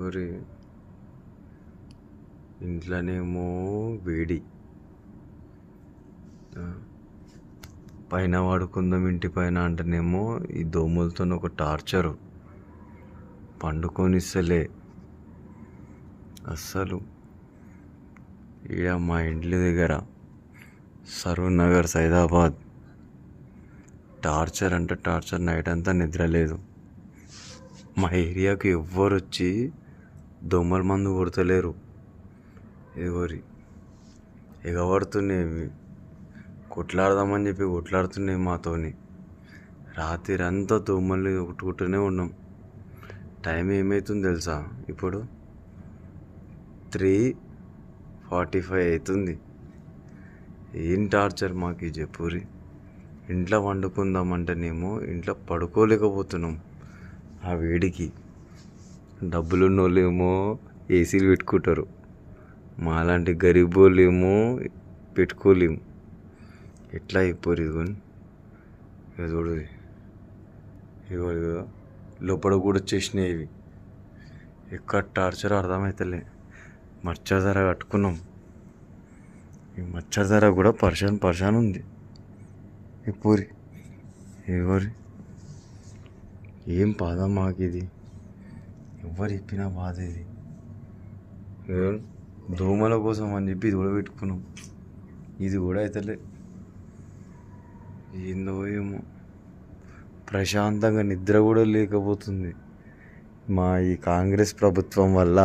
ఎవరి ఇంట్లోనేమో వేడి, పైన వాడుకుందాం ఇంటి పైన అంటేనేమో ఈ దోమలతో ఒక టార్చరు, పండుకొనిస్తలే అస్సలు. ఈడ మా ఇంటి దగ్గర సరూర్ నగర్ సైదాబాద్ టార్చర్ అంటే టార్చర్. నైట్ అంతా నిద్ర లేదు. మా ఏరియాకి ఎవ్వరు వచ్చి దోమల మందు కొడతలేరు. ఎవరి ఎగబడుతున్నాయి, కొట్లాడదామని చెప్పి కొట్లాడుతున్నాయి మాతోని. రాత్రి అంతా దోమల్ని కొట్టుకుంటూనే ఉన్నాం. టైం ఏమవుతుంది తెలుసా? ఇప్పుడు 3:45 అవుతుంది. ఏం టార్చర్ మాకు ఈ చెప్పురి. ఇంట్లో వండుకుందామంటేనేమో ఇంట్లో పడుకోలేకపోతున్నాం ఆ వేడికి. డబ్బులున్న వాళ్ళు ఏమో ఏసీలు పెట్టుకుంటారు, మాలాంటి గరీబ్ వాళ్ళు ఏమో పెట్టుకోలేము. ఎట్లా అయిపోరు. ఇదిగోని ఇక చూడు, ఇగో లోపల కూడా వచ్చేసినాయి ఇవి. ఎక్కడ టార్చర్ అర్థమవుతలే. మచ్చర్ ధర కట్టుకున్నాం. ఈ మచ్చర్ ధర కూడా పర్షాన్ ఉంది. పూరి ఎవరి ఏం బాధ మాకు ఇది. ఎవరు చెప్పినా బాధ ఇది. దోమల కోసం అని చెప్పి ఇది కూడా పెట్టుకున్నాం. ఇది కూడా అవుతలే. ఏందో ఏమో, ప్రశాంతంగా నిద్ర కూడా లేకపోతుంది. మా ఈ కాంగ్రెస్ ప్రభుత్వం వల్ల